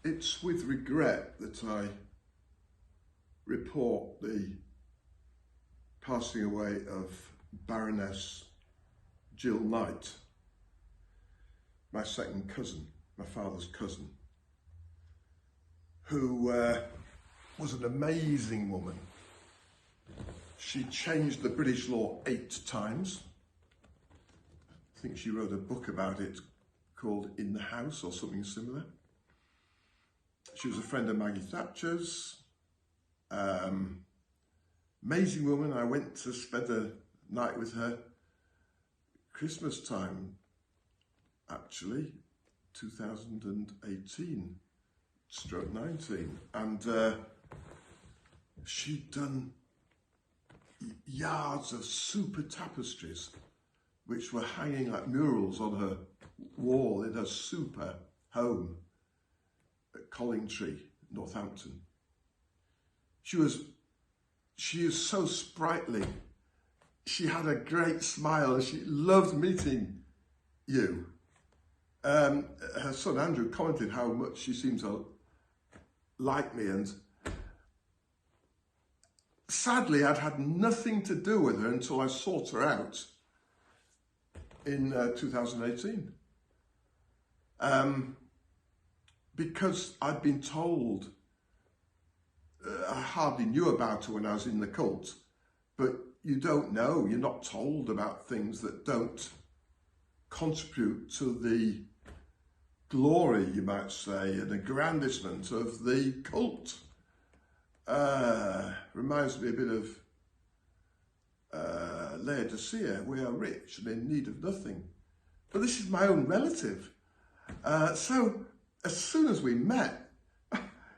It's with regret that I report the passing away of Baroness Jill Knight, my second cousin, my father's cousin, who was an amazing woman. She changed the British law 8 times. I think she wrote a book about it called In the House or something similar. She was a friend of Maggie Thatcher's. Amazing woman. I went to spend a night with her Christmas time, actually, 2018/19. And she'd done yards of super tapestries, which were hanging like murals on her wall in her super home at Collingtree, Northampton. She is so sprightly. She had a great smile and she loved meeting you. Her son Andrew commented how much she seemed to like me, and sadly I'd had nothing to do with her until I sought her out in 2018. Because I'd been told, I hardly knew about her when I was in the cult, but you don't know, you're not told about things that don't contribute to the glory, you might say, and aggrandizement of the cult. Reminds me a bit of Laodicea. We are rich and in need of nothing. But this is my own relative. So as soon as we met,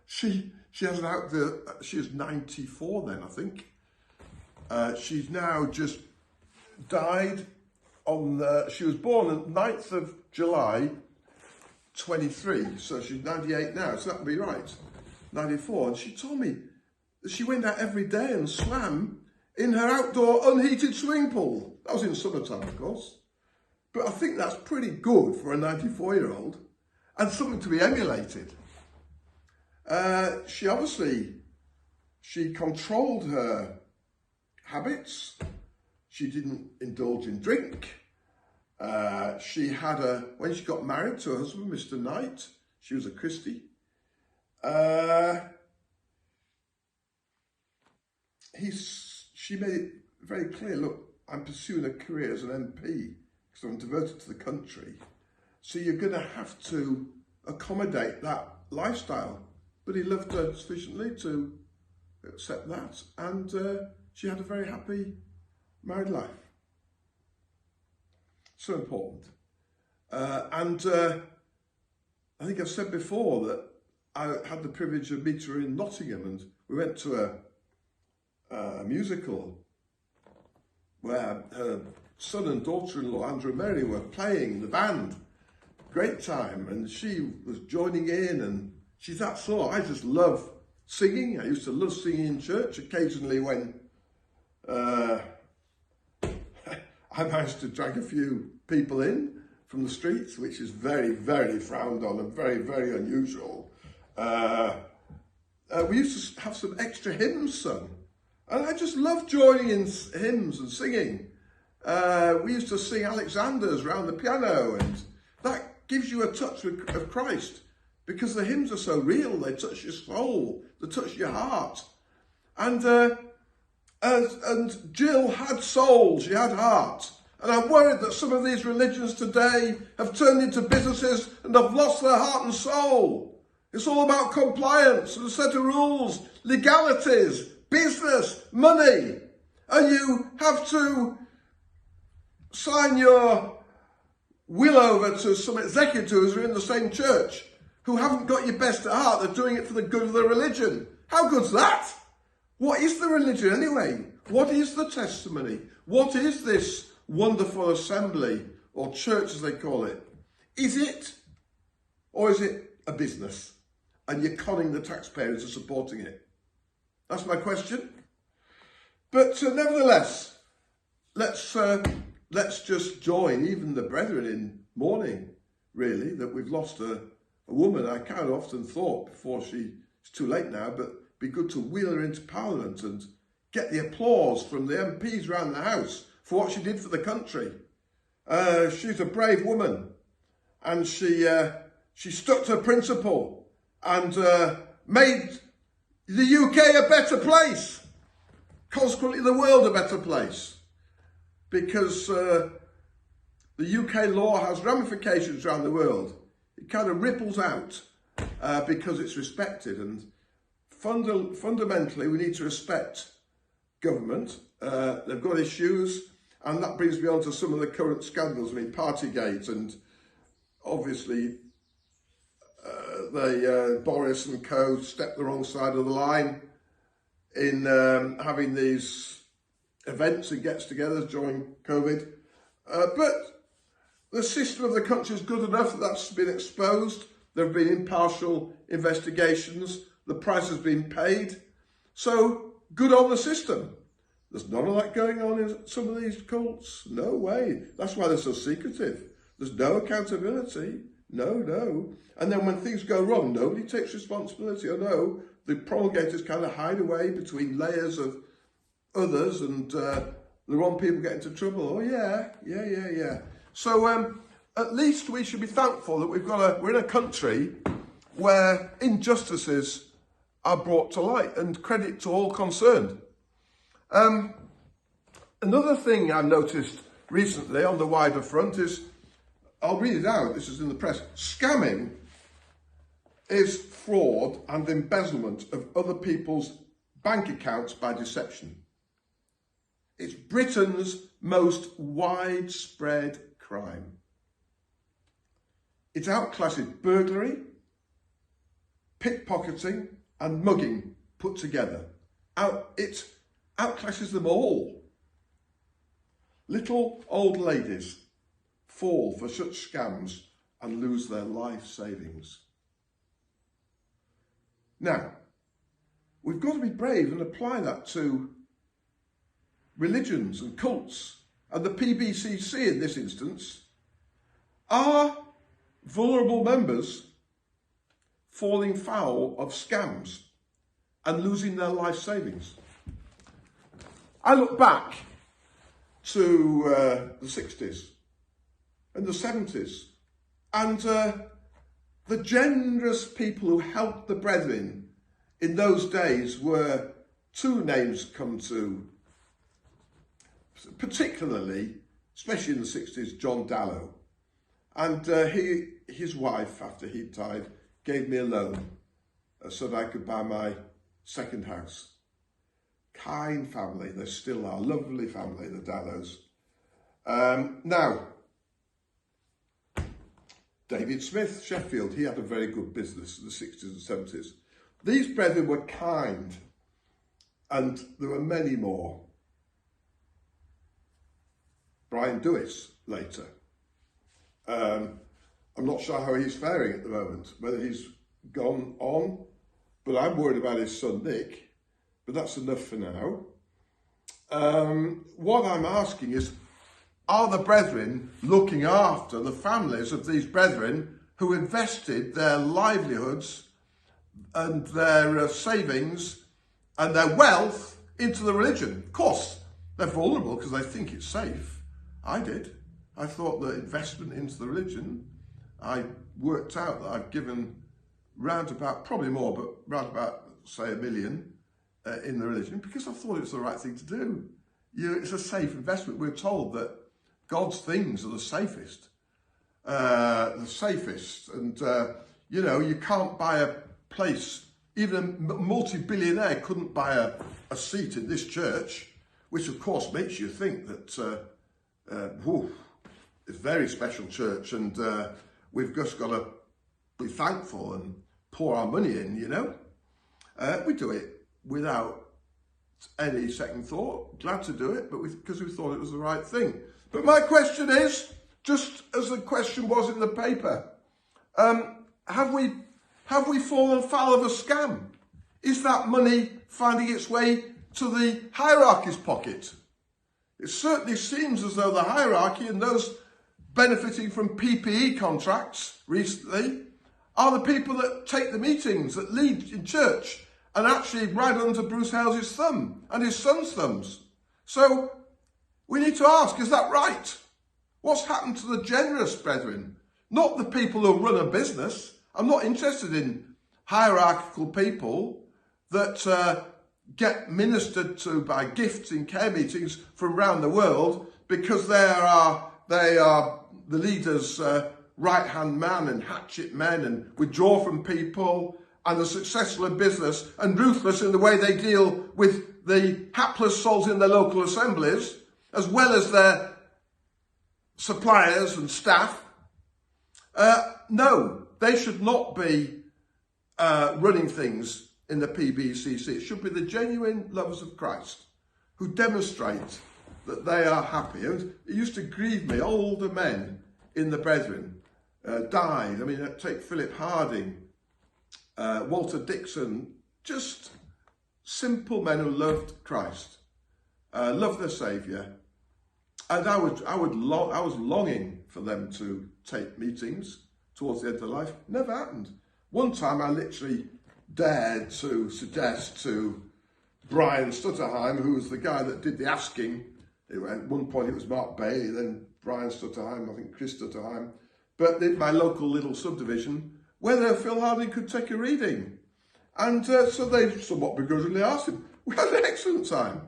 she has she was 94 then, I think. She's now just died on she was born on 9th of July 23, so she's 98 now, so that would be right, 94. And she told me that she went out every day and swam in her outdoor unheated swimming pool. That was in summertime, of course. But I think that's pretty good for a 94-year-old and something to be emulated. She controlled her habits. She didn't indulge in drink. She had when she got married to her husband, Mr. Knight, she was a Christie. She made it very clear, look, I'm pursuing a career as an MP because I'm devoted to the country. So you're going to have to accommodate that lifestyle. But he loved her sufficiently to accept that. And she had a very happy married life. So important. And I think I've said before that I had the privilege of meeting her in Nottingham, and we went to a musical where her son and daughter-in-law, Andrew and Mary, were playing in the band. Great time. And she was joining in, and she's that sort. I just love singing. I used to love singing in church occasionally when I managed to drag a few people in from the streets, which is very, very frowned on and very, very unusual. We used to have some extra hymns sung, and I just loved joining in hymns and singing. We used to sing Alexander's round the piano, and that gives you a touch of Christ, because the hymns are so real. They touch your soul, they touch your heart. And Jill had soul, she had heart. And I'm worried that some of these religions today have turned into businesses and have lost their heart and soul. It's all about compliance and a set of rules, legalities, business, money. And you have to sign your will over to some executives who are in the same church, who haven't got your best at heart. They're doing it for the good of the religion. How good's that? What is the religion anyway? What is the testimony? What is this wonderful assembly, or church as they call it? Is it, or is it a business? And you're conning the taxpayers into supporting it? That's my question. But nevertheless, let's just join even the brethren in mourning, really, that we've lost a a woman, I kind of often thought before it's too late now, but it'd be good to wheel her into Parliament and get the applause from the MPs around the House for what she did for the country. She's a brave woman, and she stuck to her principle and made the UK a better place, consequently the world a better place, because the UK law has ramifications around the world. It kind of ripples out because it's respected, and fundamentally we need to respect government. They've got issues, and that brings me on to some of the current scandals. I mean, Partygate, and obviously Boris and co stepped the wrong side of the line in having these events and gets-togethers during COVID. But the system of the country is good enough that that's been exposed. There have been impartial investigations. The price has been paid. So good on the system. There's none of that going on in some of these cults. No way. That's why they're so secretive. There's no accountability. No. And then when things go wrong, nobody takes responsibility. Or no, the promulgators kind of hide away between layers of others, and the wrong people get into trouble. Oh yeah. So at least we should be thankful that we're in a country where injustices are brought to light, and credit to all concerned. Another thing I've noticed recently on the wider front is, I'll read it out, this is in the press. Scamming is fraud and embezzlement of other people's bank accounts by deception. It's Britain's most widespread crime. It outclasses burglary, pickpocketing and mugging put together. It outclasses them all. Little old ladies fall for such scams and lose their life savings. Now, we've got to be brave and apply that to religions and cults, and the PBCC in this instance are vulnerable members falling foul of scams and losing their life savings. I look back to the 60s and the 70s, and the generous people who helped the brethren in those days were two names come to, particularly, especially in the 60s, John Dallow. And his wife, after he died, gave me a loan so that I could buy my second house. Kind family, they still are, lovely family, the Dallows. Now, David Smith, Sheffield, he had a very good business in the 60s and 70s. These brethren were kind, and there were many more. Brian Dewis later. I'm not sure how he's faring at the moment, whether he's gone on, but I'm worried about his son Nick, but that's enough for now. What I'm asking is, are the brethren looking after the families of these brethren who invested their livelihoods and their savings and their wealth into the religion? Of course, they're vulnerable because they think it's safe. I did. I thought that investment into the religion, I worked out that I've given round about, probably more, but round about, say, $1 million in the religion, because I thought it was the right thing to do. It's a safe investment. We're told that God's things are the safest. And, you can't buy a place, even a multi-billionaire couldn't buy a seat in this church, which of course makes you think that, it's a very special church, and we've just got to be thankful and pour our money in, We do it without any second thought, glad to do it, but because we thought it was the right thing. But my question is, just as the question was in the paper, have we fallen foul of a scam? Is that money finding its way to the hierarchy's pocket? It certainly seems as though the hierarchy and those benefiting from PPE contracts recently are the people that take the meetings, that lead in church, and actually ride under Bruce Hales's thumb and his son's thumbs. So we need to ask, is that right? What's happened to the generous brethren? Not the people who run a business. I'm not interested in hierarchical people that get ministered to by gifts in care meetings from around the world because they are the leader's right-hand man and hatchet men and withdraw from people and are successful in business and ruthless in the way they deal with the hapless souls in their local assemblies, as well as their suppliers and staff. No, they should not be running things in the PBCC. It should be the genuine lovers of Christ who demonstrate that they are happy. It used to grieve me, older men in the brethren died. I mean, take Philip Harding, Walter Dixon, just simple men who loved Christ, loved their Saviour. And I was longing for them to take meetings towards the end of life. Never happened. One time I literally dared to suggest to Brian Stutterheim, who was the guy that did the asking. At one point it was Mark Bailey, then Brian Stutterheim, I think Chris Stutterheim, but in my local little subdivision, whether Phil Harding could take a reading. And so they somewhat begrudgingly asked him. We had an excellent time.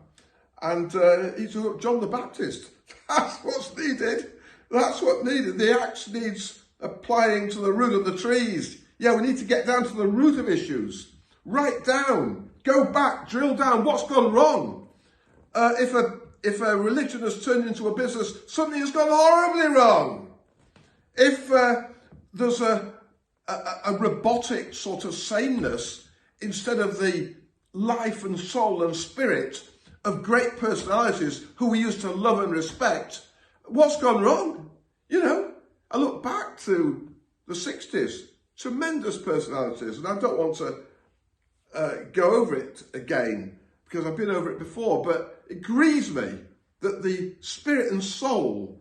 And he took up John the Baptist. That's what's needed. That's what needed. The axe needs applying to the root of the trees. Yeah, we need to get down to the root of issues. Write down, go back, drill down what's gone wrong. If a religion has turned into a business, something has gone horribly wrong. If there's a robotic sort of sameness instead of the life and soul and spirit of great personalities who we used to love and respect, what's gone wrong? You know, I look back to the 60s, tremendous personalities, and I don't want to go over it again because I've been over it before, but it grieves me that the spirit and soul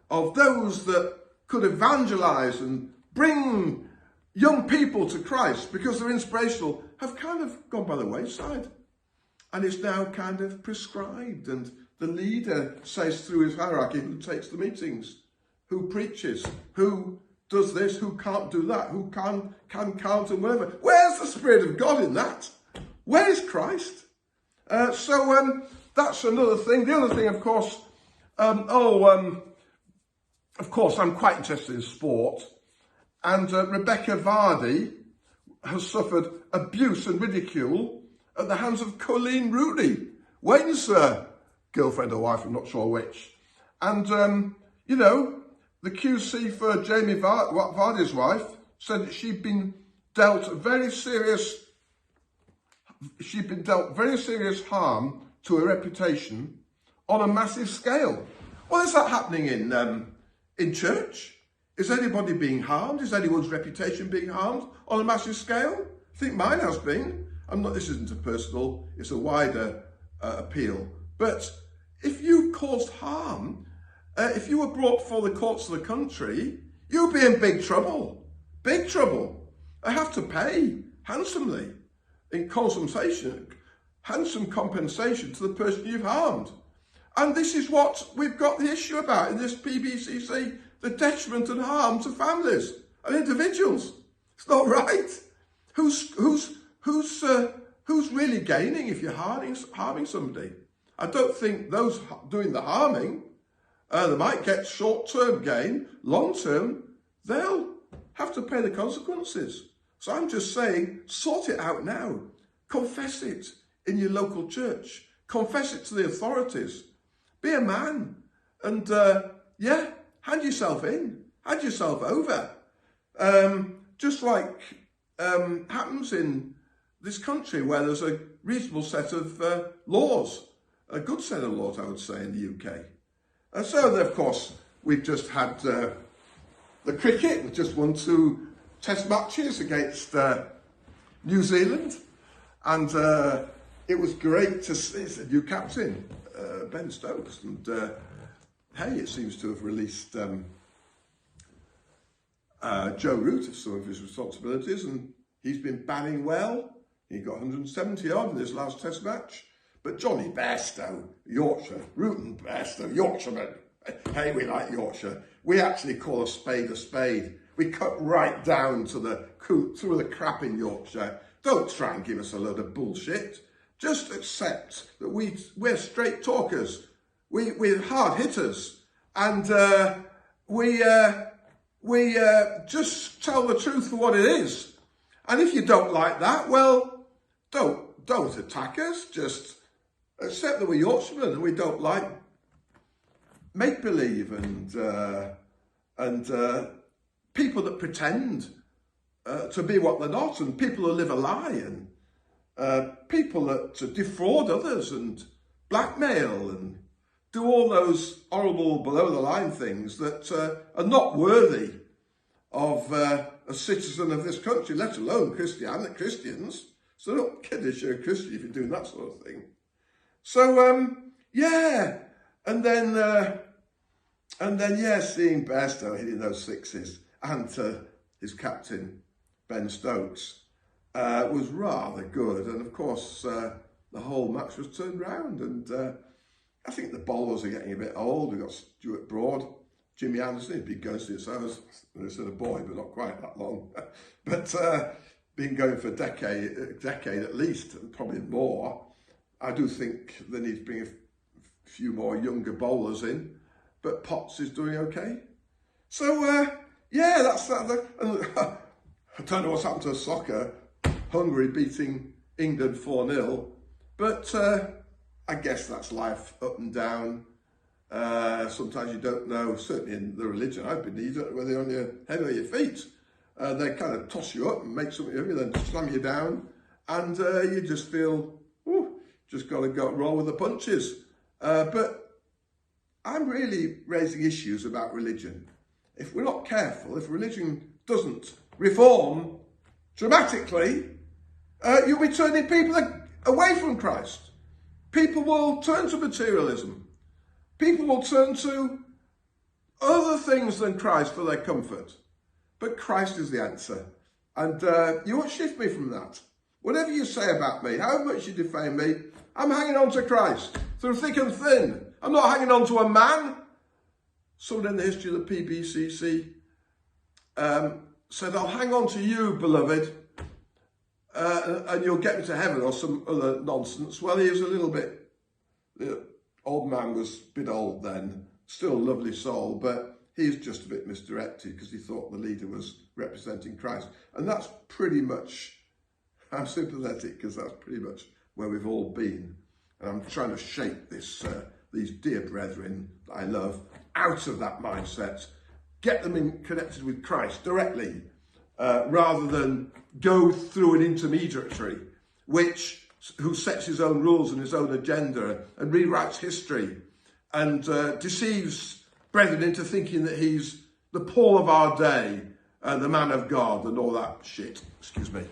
of those that could evangelize and bring young people to Christ because they're inspirational have kind of gone by the wayside. And it's now kind of prescribed, and the leader says through his hierarchy who takes the meetings, who preaches, who does this, who can't do that, who can't and whatever. Where's the Spirit of God in that? Where is Christ? So that's another thing. The other thing, of course, of course, I'm quite interested in sport. And Rebecca Vardy has suffered abuse and ridicule at the hands of Colleen Rooney, Wayne's girlfriend or wife, I'm not sure which. And, you know, the QC for Jamie Vardy's wife said that she'd been dealt very serious harm to her reputation on a massive scale. Well, is that happening in church? Is anybody being harmed? Is anyone's reputation being harmed on a massive scale? I think mine has been. This isn't a personal, it's a wider appeal. But if you've caused harm, if you were brought before the courts of the country, you'll be in big trouble. Big trouble. I have to pay handsomely in compensation, handsome compensation to the person you've harmed. And this is what we've got the issue about in this PBCC, the detriment and harm to families and individuals. It's not right. Who's really gaining if you're harming somebody? I don't think those doing the harming, they might get short-term gain. Long-term, they'll have to pay the consequences. So I'm just saying, sort it out now. Confess it in your local church. Confess it to the authorities. Be a man. And, hand yourself in. Hand yourself over. Just like happens in this country where there's a reasonable set of laws. A good set of laws, I would say, in the UK. And so, of course, we've just had the cricket. We've just won 2 test matches against New Zealand. And it was great to see the new captain, Ben Stokes. And, hey, it seems to have released Joe Root has some of his responsibilities, and he's been batting well. He got 170 odd in his last Test match. But Johnny Bairstow, Yorkshire, Root and Bairstow, Yorkshiremen. Hey, we like Yorkshire. We actually call a spade a spade. We cut right down to through the crap in Yorkshire. Don't try and give us a load of bullshit. Just accept that we're straight talkers. We're hard hitters, and we just tell the truth for what it is. And if you don't like that, well, don't attack us. Just accept that we're Yorkshiremen and we don't like make believe and people that pretend to be what they're not, and people who live a lie, and people that defraud others and blackmail and do all those horrible below the line things that are not worthy of a citizen of this country, let alone Christians. So don't kid us, you're a Christian if you're doing that sort of thing. So yeah, and then seeing Bairstow hitting those sixes and his captain Ben Stokes was rather good, and of course the whole match was turned round, and I think the bowlers are getting a bit old. We've got Stuart Broad, Jimmy Anderson, he's been going since I was a boy, but not quite that long. But been going for a decade at least, and probably more. I do think they need to bring a few more younger bowlers in, but Potts is doing okay. So yeah, that's that. I don't know what's happened to soccer. Hungary beating England 4-0, but I guess that's life, up and down. Sometimes you don't know, certainly in the religion I've been, you don't know whether you're on your head or your feet. They kind of toss you up and make something of you, then slam you down, and you just feel, just got to roll with the punches. But I'm really raising issues about religion. If we're not careful, if religion doesn't reform dramatically, you'll be turning people away from Christ. People will turn to materialism. People will turn to other things than Christ for their comfort. But Christ is the answer. And you won't shift me from that. Whatever you say about me, however much you defame me, I'm hanging on to Christ through thick and thin. I'm not hanging on to a man. Someone in the history of the PBCC said, I'll hang on to you, beloved, and you'll get me to heaven, or some other nonsense. Well, he was a little bit, the old man was a bit old then, still a lovely soul, but he's just a bit misdirected because he thought the leader was representing Christ. And that's pretty much, I'm sympathetic because that's pretty much where we've all been. And I'm trying to shape this, these dear brethren that I love out of that mindset, get them connected with Christ directly, rather than go through an intermediary who sets his own rules and his own agenda and rewrites history and deceives brethren into thinking that he's the Paul of our day, the man of God and all that shit. Excuse me.